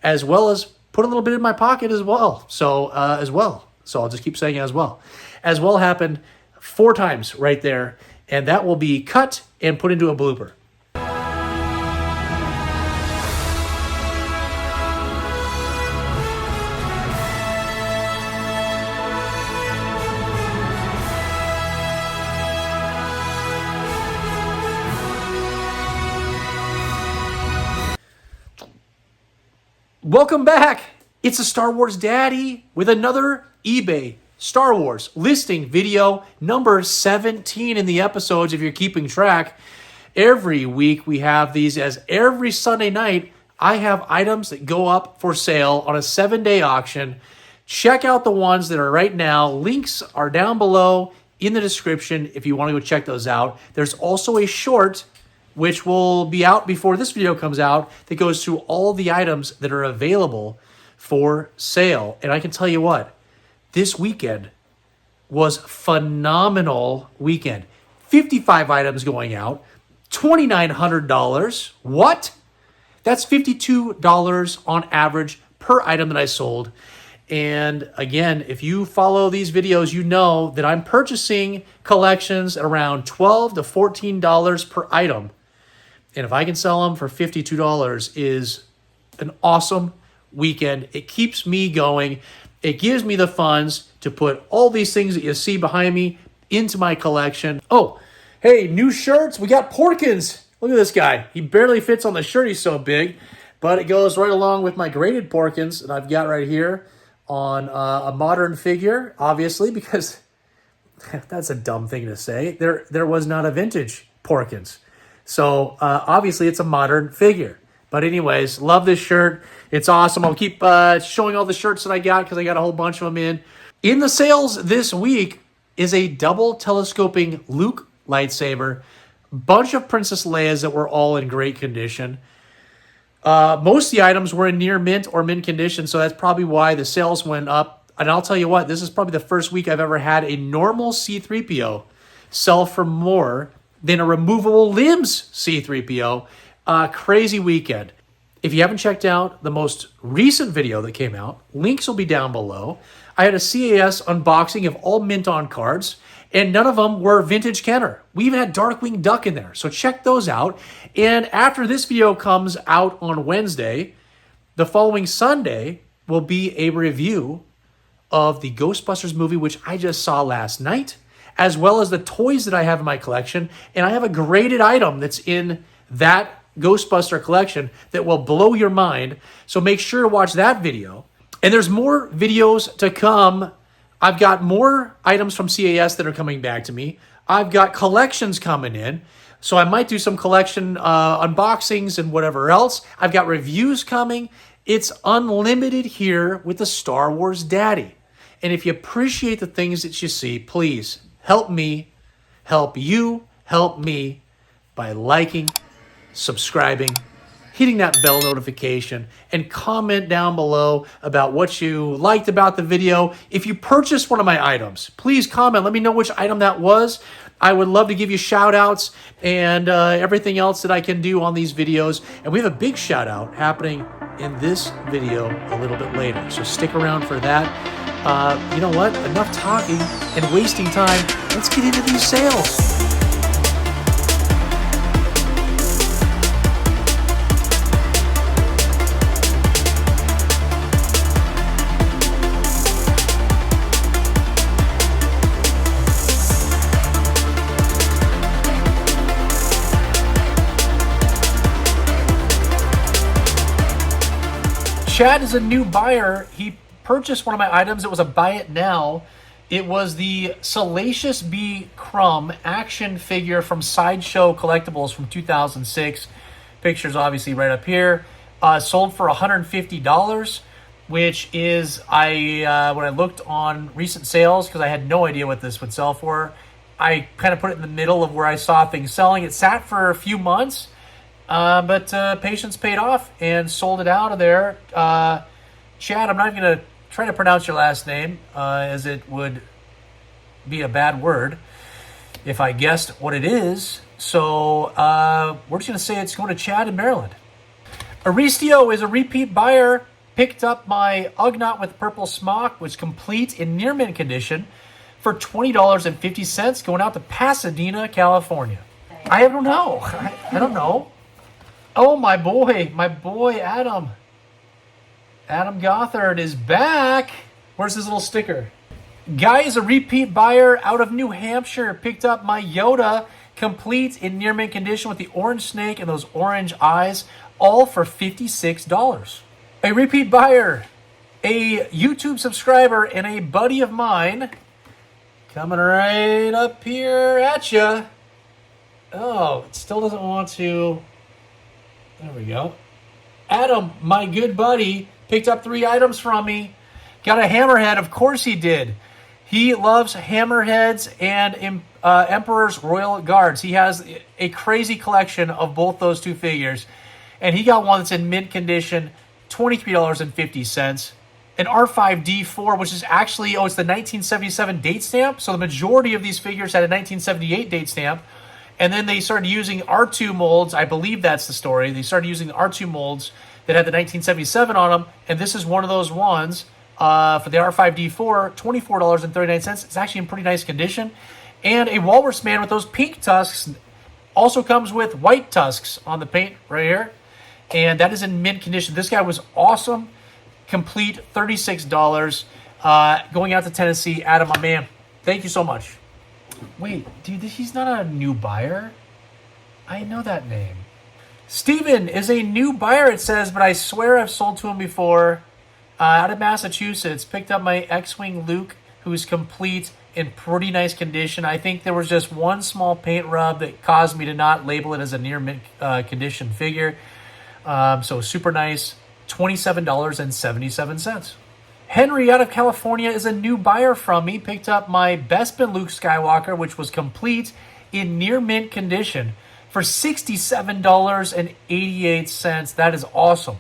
as well as put a little bit in my pocket as well. So I'll just keep saying as well. As well happened 4 times right there, and that will be cut and put into a blooper. Welcome back. It's a Star Wars Daddy with another eBay Star Wars listing video, number 17 in the episodes, if you're keeping track. Every week we have these, as every Sunday night I have items that go up for sale on a 7-day auction. Check out the ones that are right now. Links are down below in the description if you want to go check those out. There's also a short which will be out before this video comes out, that goes through all the items that are available for sale. And I can tell you what, this weekend was phenomenal weekend. 55 items going out, $2,900. What? That's $52 on average per item that I sold. And again, if you follow these videos, you know that I'm purchasing collections at around $12 to $14 per item. And if I can sell them for $52 is an awesome weekend. It keeps me going. It gives me the funds to put all these things that you see behind me into my collection. Oh, hey, new shirts. We got Porkins. Look at this guy. He barely fits on the shirt. He's so big. But it goes right along with my graded Porkins that I've got right here on a modern figure, obviously, because that's a dumb thing to say. There was not a vintage Porkins. So obviously it's a modern figure. But anyways, love this shirt. It's awesome. I'll keep showing all the shirts that I got because I got a whole bunch of them in. In the sales this week is a double telescoping Luke lightsaber. Bunch of Princess Leia's that were all in great condition. Most of the items were in near mint or mint condition, so that's probably why the sales went up. And I'll tell you what, this is probably the first week I've ever had a normal C-3PO sell for more than a removable limbs C-3PO. Crazy weekend. If you haven't checked out the most recent video that came out, links will be down below. I had a CAS unboxing of all mint-on cards, and none of them were vintage Kenner. We even had Darkwing Duck in there, so check those out. And after this video comes out on Wednesday, the following Sunday will be a review of the Ghostbusters movie, which I just saw last night, as well as the toys that I have in my collection. And I have a graded item that's in that Ghostbuster collection that will blow your mind. So make sure to watch that video. And there's more videos to come. I've got more items from CAS that are coming back to me. I've got collections coming in. So I might do some collection unboxings and whatever else. I've got reviews coming. It's unlimited here with the Star Wars Daddy. And if you appreciate the things that you see, please help me, help you, help me by liking, subscribing, hitting that bell notification, and comment down below about what you liked about the video. If you purchased one of my items, please comment. Let me know which item that was. I would love to give you shout outs and everything else that I can do on these videos. And we have a big shout out happening in this video a little bit later. So stick around for that. You know what? Enough talking and wasting time. Let's get into these sales. Chad is a new buyer. He purchased one of my items. It was a buy it now. It was the Salacious B. Crumb action figure from Sideshow Collectibles from 2006. Pictures obviously right up here. Sold for $150, which is, when I looked on recent sales, because I had no idea what this would sell for, I kind of put it in the middle of where I saw things selling. It sat for a few months. But patience paid off and sold it out of there. Chad, I'm not even going to try to pronounce your last name, as it would be a bad word if I guessed what it is. So we're just going to say it's going to Chad in Maryland. Aristio is a repeat buyer. Picked up my Ugnaught with purple smock, which is complete in near mint condition, for $20.50, going out to Pasadena, California. I don't know. I don't know. Oh, my boy, Adam. Adam Gothard is back. Where's his little sticker? Guy is a repeat buyer out of New Hampshire. Picked up my Yoda, complete in near mint condition with the orange snake and those orange eyes, all for $56. A repeat buyer, a YouTube subscriber, and a buddy of mine, coming right up here at you. Oh, it still doesn't want to. There we go. Adam, my good buddy, picked up 3 items from me. Got a hammerhead. Of course he did. He loves hammerheads and Emperor's Royal Guards. He has a crazy collection of both those 2 figures. And he got one that's in mint condition, $23.50. An R5D4, which is actually, it's the 1977 date stamp. So the majority of these figures had a 1978 date stamp. And then they started using R2 molds. I believe that's the story. They started using the R2 molds that had the 1977 on them. And this is one of those ones for the R5D4, $24.39. It's actually in pretty nice condition. And a Walrus Man with those pink tusks also comes with white tusks on the paint right here. And that is in mint condition. This guy was awesome. Complete $36. Going out to Tennessee. Adam, my man, thank you so much. Wait, dude, he's not a new buyer? I know that name. Steven is a new buyer, it says, but I swear I've sold to him before. Out of Massachusetts. Picked up my X-Wing Luke, who's complete in pretty nice condition. I think there was just one small paint rub that caused me to not label it as a near mint condition figure. So super nice. $27.77. Henry out of California is a new buyer from me. Picked up my Bespin Luke Skywalker, which was complete in near mint condition, for $67.88. That is awesome.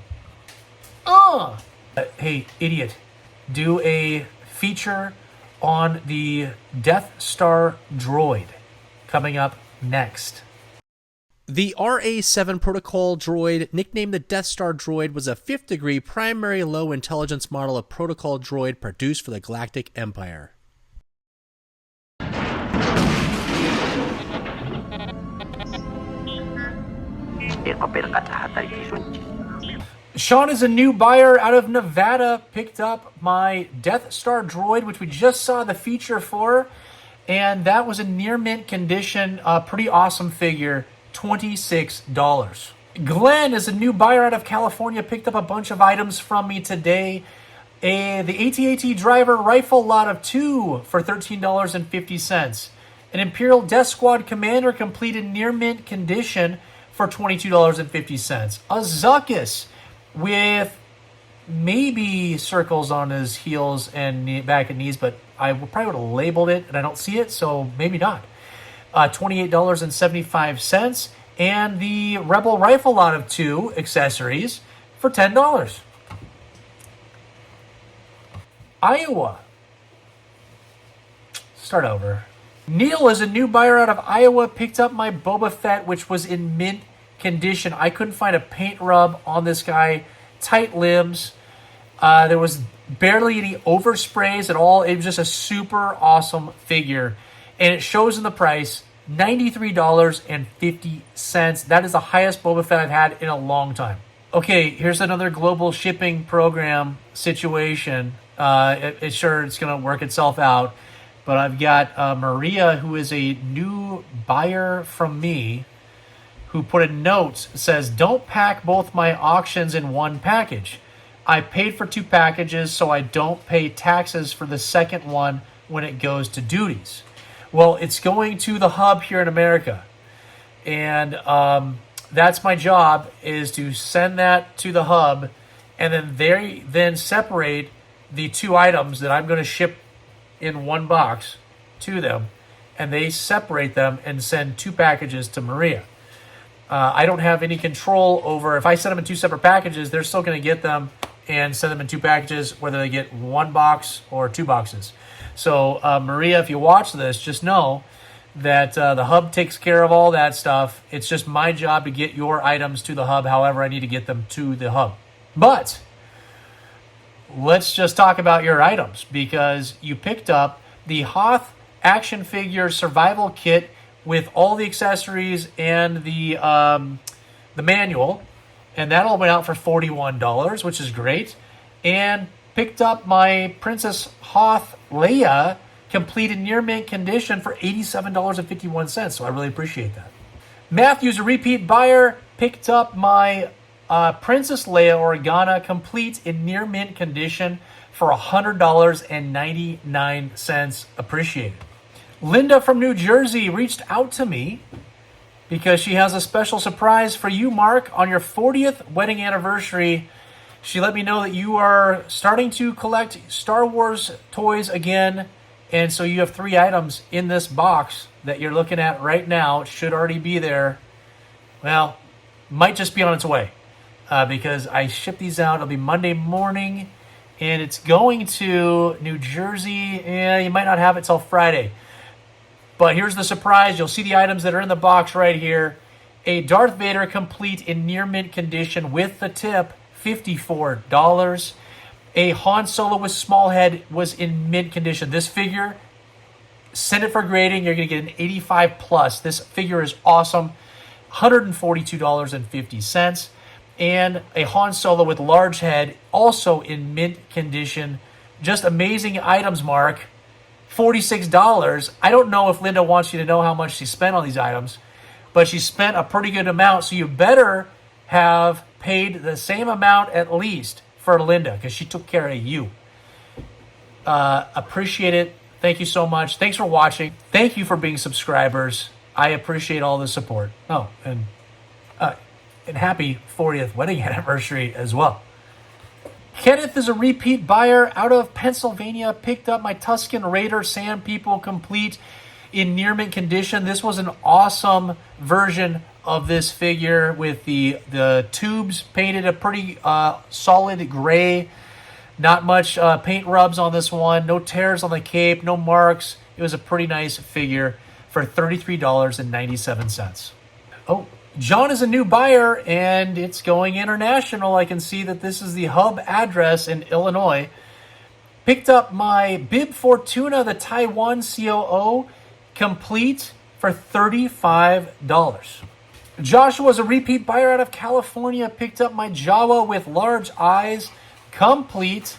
Hey, idiot. Do a feature on the Death Star droid coming up next. The RA-7 protocol droid, nicknamed the Death Star droid, was a 5th degree primary low intelligence model of protocol droid produced for the Galactic Empire. Sean is a new buyer out of Nevada. Picked up my Death Star droid, which we just saw the feature for, and that was in near mint condition. Pretty awesome figure. $26. Glenn is a new buyer out of California. Picked up a bunch of items from me today. The AT-AT driver rifle lot of 2 for $13.50. An Imperial Death Squad commander completed near mint condition for $22.50. A Zuckuss with maybe circles on his heels and back and knees, but I probably would have labeled it and I don't see it, so maybe not. $28.75, and the Rebel rifle lot of 2 accessories for $10. Iowa. Start over. Neil is a new buyer out of Iowa. Picked up my Boba Fett, which was in mint condition. I couldn't find a paint rub on this guy. Tight limbs. There was barely any oversprays at all. It was just a super awesome figure. And it shows in the price, $93.50. That is the highest Boba Fett I've had in a long time. Okay, here's another global shipping program situation. It's sure it's going to work itself out. But I've got Maria, who is a new buyer from me, who put a note that says, don't pack both my auctions in one package. I paid for 2 packages, so I don't pay taxes for the second one when it goes to duties. Well, it's going to the hub here in America. And that's my job, is to send that to the hub, and then they then separate the 2 items that I'm going to ship in one box to them, and they separate them and send 2 packages to Maria. I don't have any control over, if I send them in 2 separate packages, they're still going to get them and send them in 2 packages, whether they get 1 box or 2 boxes. So Maria, if you watch this, just know that the hub takes care of all that stuff. It's just my job to get your items to the hub however I need to get them to the hub. But let's just talk about your items, because you picked up the Hoth action figure survival kit with all the accessories and the manual, and that all went out for $41, which is great. And picked up my Princess Hoth Leia complete in near mint condition for $87.51, so I really appreciate that. Matthew's a repeat buyer, picked up my Princess Leia Organa complete in near mint condition for $100.99. Appreciated. Linda from New Jersey reached out to me because she has a special surprise for you, Mark, on your 40th wedding anniversary. She let me know that you are starting to collect Star Wars toys again, and so you have 3 items in this box that you're looking at right now. It should already be there. Well, might just be on its way because I shipped these out. It'll be Monday morning, and it's going to New Jersey. Yeah, you might not have it till Friday. But here's the surprise. You'll see the items that are in the box right here. A Darth Vader complete in near mint condition with the tip, $54. A Han Solo with small head was in mint condition. This figure, send it for grading. You're going to get an 85 plus. This figure is awesome. $142.50. And a Han Solo with large head, also in mint condition. Just amazing items, Mark. $46. I don't know if Linda wants you to know how much she spent on these items, but she spent a pretty good amount, so you better have paid the same amount at least for Linda, because she took care of you. Appreciate it. Thank you so much. Thanks for watching. Thank you for being subscribers. I appreciate all the support. Oh, and happy 40th wedding anniversary as well. Kenneth is a repeat buyer out of Pennsylvania. Picked up my Tusken Raider Sand People complete in near mint condition. This was an awesome version of this figure with the tubes painted a pretty solid gray. Not much paint rubs on this one. No tears on the cape. No marks. It was a pretty nice figure for $33.97. Oh, John is a new buyer, and it's going international. I can see that this is the hub address in Illinois. Picked up my Bib Fortuna, the Taiwan COO, complete for $35. Joshua is a repeat buyer out of California. Picked up my Jawa with large eyes, complete.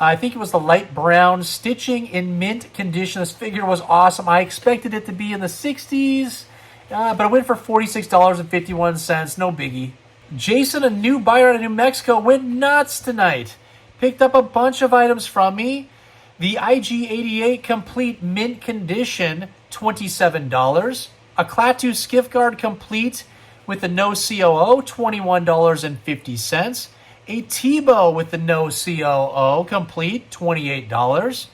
I think it was the light brown stitching in mint condition. This figure was awesome. I expected it to be in the 60s. But I went for $46.51. No biggie. Jason, a new buyer out of New Mexico, went nuts tonight. Picked up a bunch of items from me. The IG-88 complete mint condition, $27. A Klaatu Skiff Guard complete with the no COO, $21.50. A Tebow with the no COO complete, $28.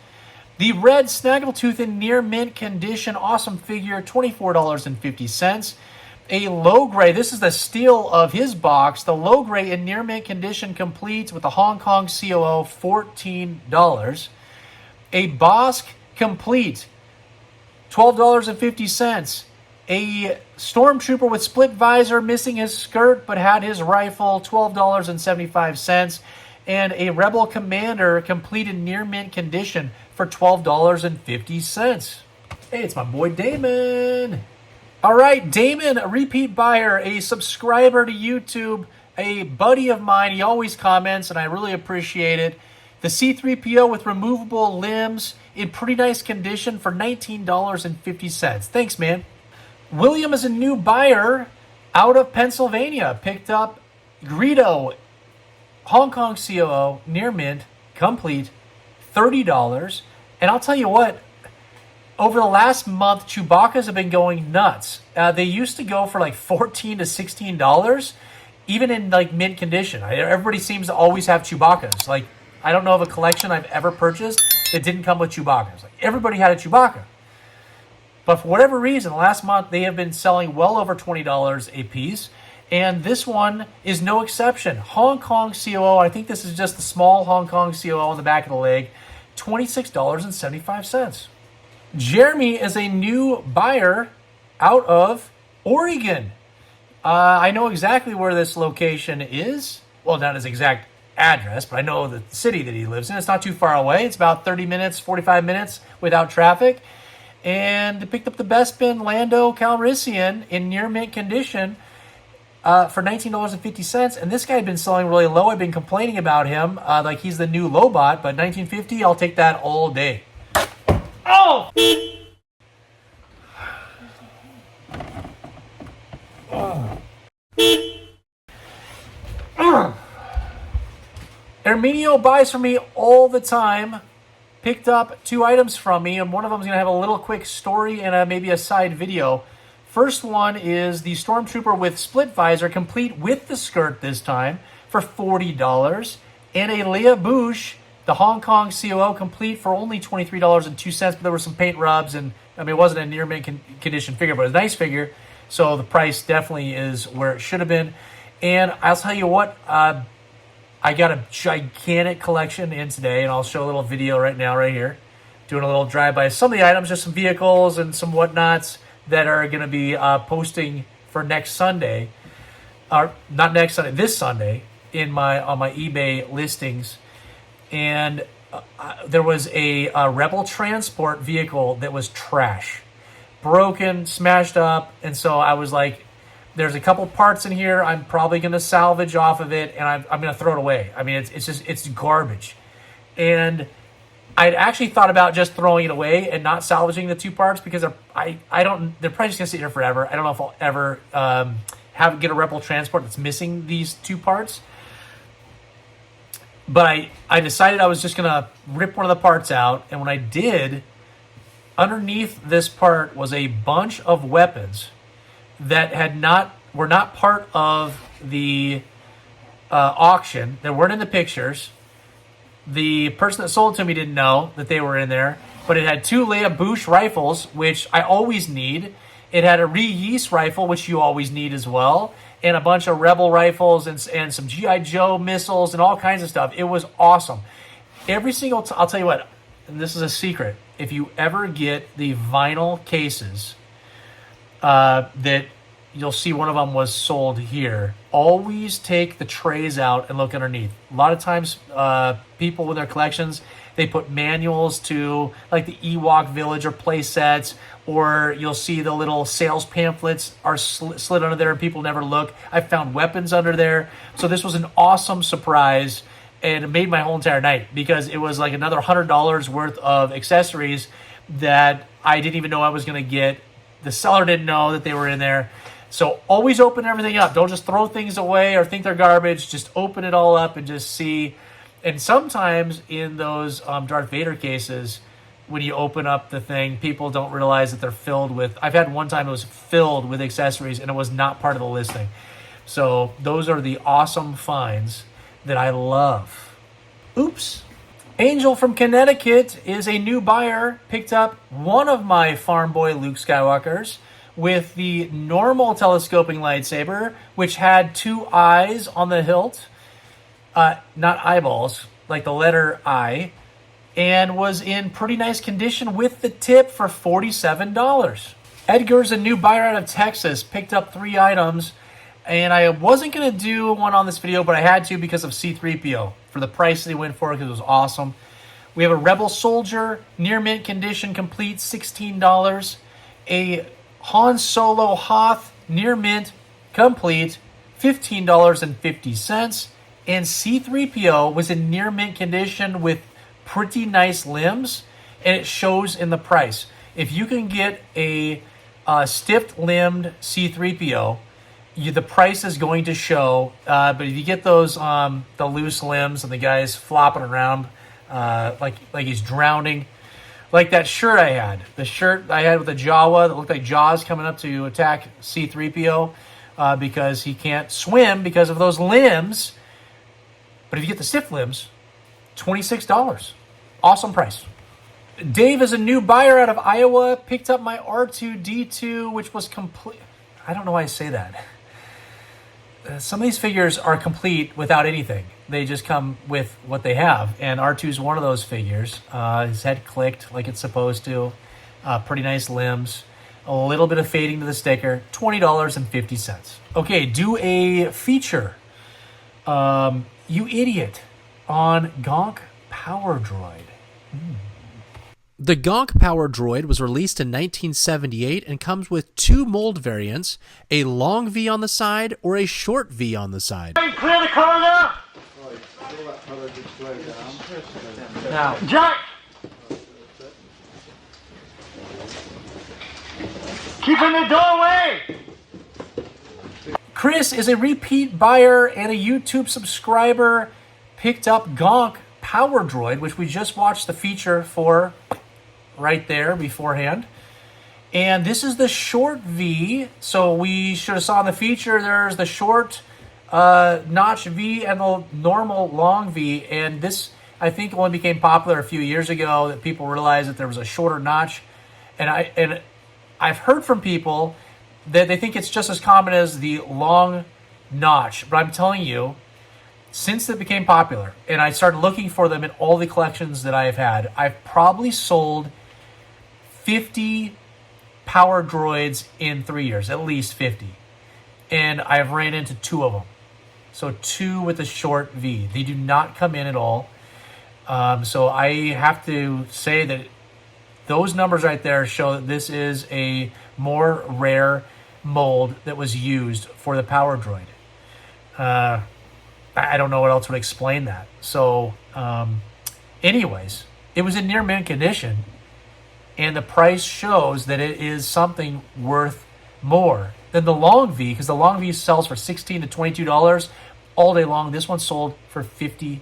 The red Snaggletooth in near mint condition, awesome figure, $24.50. A low gray, this is the steal of his box, the low gray in near mint condition complete with the Hong Kong COO, $14. A Bosk complete, $12.50. A Stormtrooper with split visor, missing his skirt but had his rifle, $12.75. And a Rebel Commander complete in near mint condition for $12.50. Hey, it's my boy Damon. All right, Damon, a repeat buyer, a subscriber to YouTube, a buddy of mine. He always comments, and I really appreciate it. The C-3PO with removable limbs in pretty nice condition for $19.50. Thanks, man. William is a new buyer out of Pennsylvania. Picked up Greedo, Hong Kong COO, near mint, complete, $30. And I'll tell you what, over the last month, Chewbacca's have been going nuts. They used to go for like $14 to $16, even in like mint condition. Everybody seems to always have Chewbacca's. Like, I don't know of a collection I've ever purchased that didn't come with Chewbacca's. Like, everybody had a Chewbacca. But for whatever reason, last month they have been selling well over $20 a piece. And this one is no exception. Hong Kong COO, I think this is just the small Hong Kong COO on the back of the leg, $26.75. Jeremy is a new buyer out of Oregon. I know exactly where this location is. Well, not his exact address, but I know the city that he lives in. It's not too far away. It's about 30 minutes, 45 minutes without traffic. And picked up the Best Bin Lando Calrissian in near mint condition for $19.50. And this guy had been selling really low. I've been complaining about him like he's the new Lobot, but $19.50, I'll take that all day. Oh! Herminio buys from me all the time. Picked up 2 items from me, and one of them is going to have a little quick story and maybe a side video. First one is the Stormtrooper with split visor, complete with the skirt this time, for $40. And a Leia Bouche, the Hong Kong COO, complete for only $23.02, but there were some paint rubs, and I mean, it wasn't a near mint condition figure, but it was a nice figure, so the price definitely is where it should have been. And I'll tell you what, I got a gigantic collection in today, and I'll show a little video right now, right here, doing a little drive-by. Some of the items, just some vehicles and some whatnots that are going to be posting for next Sunday, or not next Sunday, this Sunday, on my eBay listings. And there was a Rebel transport vehicle that was trash, broken, smashed up, and so I was like, there's a couple parts in here I'm probably going to salvage off of it, and I'm going to throw it away. I mean, it's garbage. And I'd actually thought about just throwing it away and not salvaging the 2 parts because they're probably just going to sit here forever. I don't know if I'll ever get a Rebel transport that's missing these 2 parts. But I decided I was just going to rip one of the parts out, and when I did, underneath this part was a bunch of weapons that were not part of the auction, that weren't in the pictures. The person that sold it to me didn't know that they were in there, but it had 2 Leia Bouche rifles, which I always need. It had a Reese rifle, which you always need as well, and a bunch of Rebel rifles and some G.I. Joe missiles and all kinds of stuff. It was awesome. Every single I'll tell you what, and this is a secret, if you ever get the vinyl cases, that you'll see one of them was sold here. Always take the trays out and look underneath. A lot of times, people with their collections, they put manuals to like the Ewok Village or play sets, or you'll see the little sales pamphlets are slid under there and people never look. I found weapons under there. So this was an awesome surprise, and it made my whole entire night because it was like another $100 worth of accessories that I didn't even know I was going to get. The seller didn't know that they were in there. So always open everything up. Don't just throw things away or think they're garbage. Just open it all up and just see. And sometimes in those Darth Vader cases, when you open up the thing, people don't realize that they're filled with... I've had one time it was filled with accessories and it was not part of the listing. So those are the awesome finds that I love. Oops. Angel from Connecticut is a new buyer. Picked up one of my farm boy Luke Skywalkers with the normal telescoping lightsaber, which had 2 eyes on the hilt. Not eyeballs, like the letter I. And was in pretty nice condition with the tip for $47. Edgar's a new buyer out of Texas. Picked up 3 items. And I wasn't going to do one on this video, but I had to because of C-3PO. For the price they went for it, because it was awesome. We have a Rebel Soldier, near mint condition, complete, $16. A Han Solo Hoth, near mint, complete, $15.50. And C-3PO was in near mint condition with pretty nice limbs, and it shows in the price. If you can get a stiff-limbed C-3PO, the price is going to show, but if you get those the loose limbs and the guy's flopping around like he's drowning, like that shirt I had. The shirt I had with the Jawa that looked like Jaws coming up to attack C-3PO because he can't swim because of those limbs. But if you get the stiff limbs, $26. Awesome price. Dave is a new buyer out of Iowa. Picked up my R2-D2, which was complete. I don't know why I say that. Some of these figures are complete without anything. They just come with what they have. And R2 is one of those figures. His head clicked like it's supposed to. Pretty nice limbs. A little bit of fading to the sticker. $20.50. Okay, do a feature. You idiot. On Gonk Power Droid. The Gonk Power Droid was released in 1978 and comes with 2 mold variants, a long V on the side or a short V on the side. Clear the corner! Now, Jack! Keep in the doorway! Chris is a repeat buyer and a YouTube subscriber. Picked up Gonk Power Droid, which we just watched the feature for right there beforehand. And this is the short V. So we should have saw in the feature, there's the short notch V and the normal long V. And this, I think, only became popular a few years ago that people realized that there was a shorter notch. And I've heard from people that they think it's just as common as the long notch. But I'm telling you, since it became popular and I started looking for them in all the collections that I've had, I've probably sold 50 power droids in 3 years, at least 50. And I've ran into 2 of them. So 2 with a short V. They do not come in at all. So I have to say that those numbers right there show that this is a more rare mold that was used for the power droid. I don't know what else would explain that. So, anyways, it was in near mint condition, and the price shows that it is something worth more than the long V, because the long V sells for $16 to $22 all day long. This one sold for $52.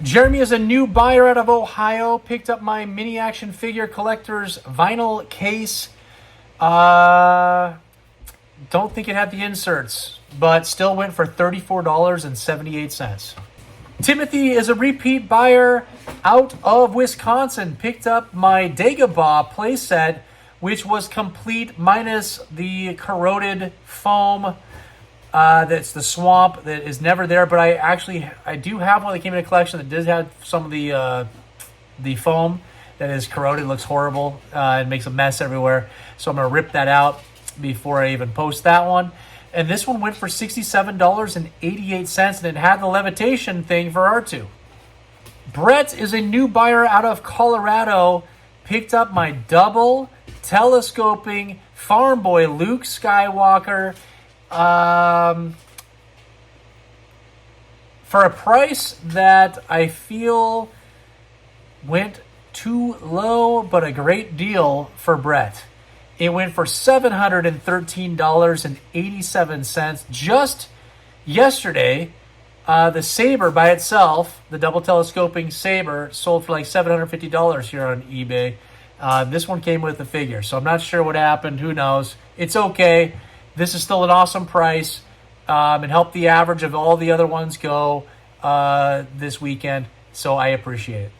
Jeremy is a new buyer out of Ohio. Picked up my mini action figure collector's vinyl case. Don't think it had the inserts, but still went for $34.78. Timothy is a repeat buyer out of Wisconsin. Picked up my Dagobah playset, which was complete minus the corroded foam. That's the swamp that is never there, but I do have one that came in a collection that does have some of the foam that is corroded. It looks horrible. It makes a mess everywhere. So I'm going to rip that out before I even post that one. And this one went for $67.88, and it had the levitation thing for R2. Brett is a new buyer out of Colorado. Picked up my double telescoping farm boy Luke Skywalker for a price that I feel went too low, but a great deal for Brett. It went for $713.87. Just yesterday, the Saber by itself, the double telescoping Saber, sold for like $750 here on eBay. This one came with the figure, so I'm not sure what happened. Who knows? It's okay. This is still an awesome price. It helped the average of all the other ones go this weekend, so I appreciate it.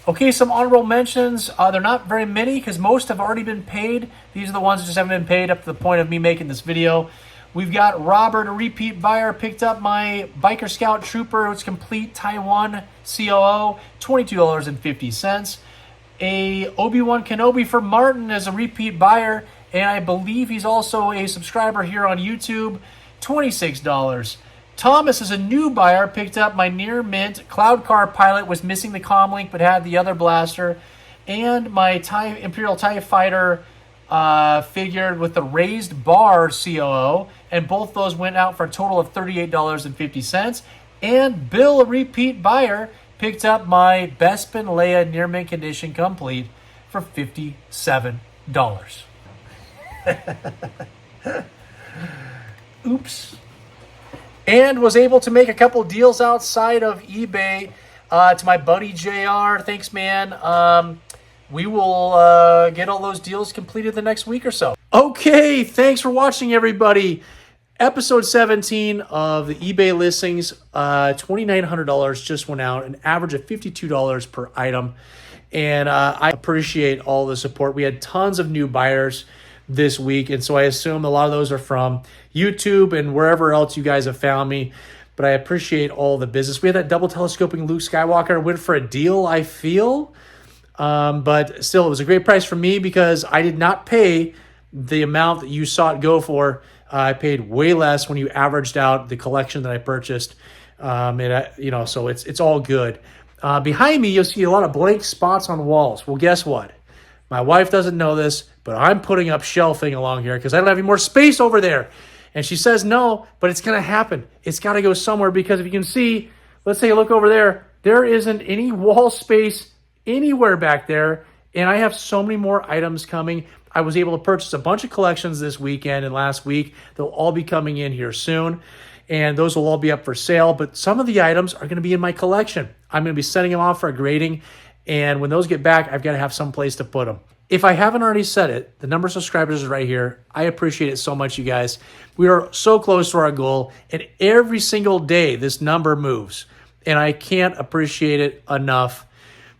Okay, some honorable mentions. They're not very many because most have already been paid. These are the ones that just haven't been paid up to the point of me making this video. We've got Robert, a repeat buyer, picked up my Biker Scout Trooper. It's complete Taiwan COO, $22.50. A Obi-Wan Kenobi for Martin as a repeat buyer, and I believe he's also a subscriber here on YouTube, $26. Thomas is a new buyer, picked up my near mint Cloud Car Pilot, was missing the comm link but had the other blaster, and my Imperial TIE Fighter figure with the raised bar COO, and both those went out for a total of $38.50. And Bill, a repeat buyer, picked up my Bespin Leia near mint condition complete for $57. Oops. And was able to make a couple deals outside of eBay to my buddy JR. Thanks, man. We will get all those deals completed the next week or so. Okay, thanks for watching, everybody. Episode 17 of the eBay listings. $2,900 just went out, an average of $52 per item. And I appreciate all the support. We had tons of new buyers this week, and so I assume a lot of those are from YouTube and wherever else you guys have found me. but I appreciate all the business. We had that double telescoping Luke Skywalker. I went for a deal, I feel. But still, it was a great price for me because I did not pay the amount that you saw it go for. I paid way less when you averaged out the collection that I purchased. So it's all good. Behind me, you'll see a lot of blank spots on walls. Well, guess what? My wife doesn't know this, but I'm putting up shelving along here because I don't have any more space over there. And she says no, but it's going to happen. It's got to go somewhere because if you can see, let's take a look over there. There isn't any wall space anywhere back there. And I have so many more items coming. I was able to purchase a bunch of collections this weekend and last week. They'll all be coming in here soon. And those will all be up for sale. But some of the items are going to be in my collection. I'm going to be sending them off for a grading. And when those get back, I've got to have some place to put them. If I haven't already said it, the number of subscribers is right here. I appreciate it so much, you guys. We are so close to our goal. And every single day, this number moves. And I can't appreciate it enough.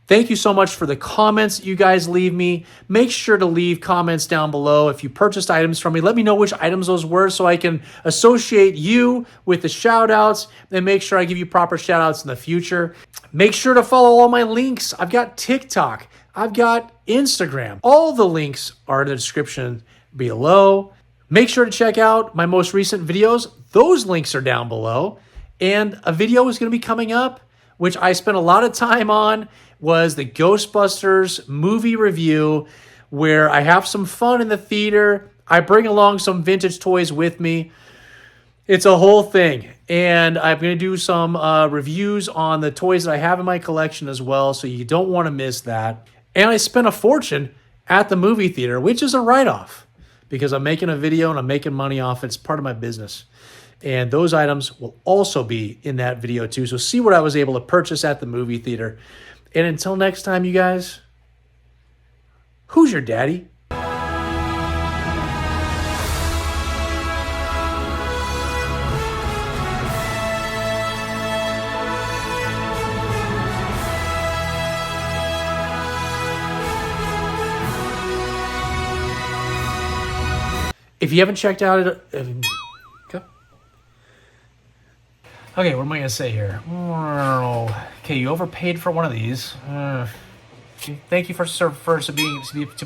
Thank you so much for the comments you guys leave me. Make sure to leave comments down below. If you purchased items from me, let me know which items those were so I can associate you with the shout outs and make sure I give you proper shout outs in the future. Make sure to follow all my links. I've got TikTok. I've got Instagram. All the links are in the description below. Make sure to check out my most recent videos. Those links are down below. And a video is going to be coming up, which I spent a lot of time on, was the Ghostbusters movie review, where I have some fun in the theater. I bring along some vintage toys with me. It's a whole thing. And I'm going to do some reviews on the toys that I have in my collection as well, so you don't want to miss that. And I spent a fortune at the movie theater, which is a write-off, because I'm making a video and I'm making money off it. It's part of my business. And those items will also be in that video too. So see what I was able to purchase at the movie theater. And until next time, you guys, who's your daddy? If you haven't checked out it, okay, what am I going to say here? Okay, you overpaid for one of these. Thank you for being to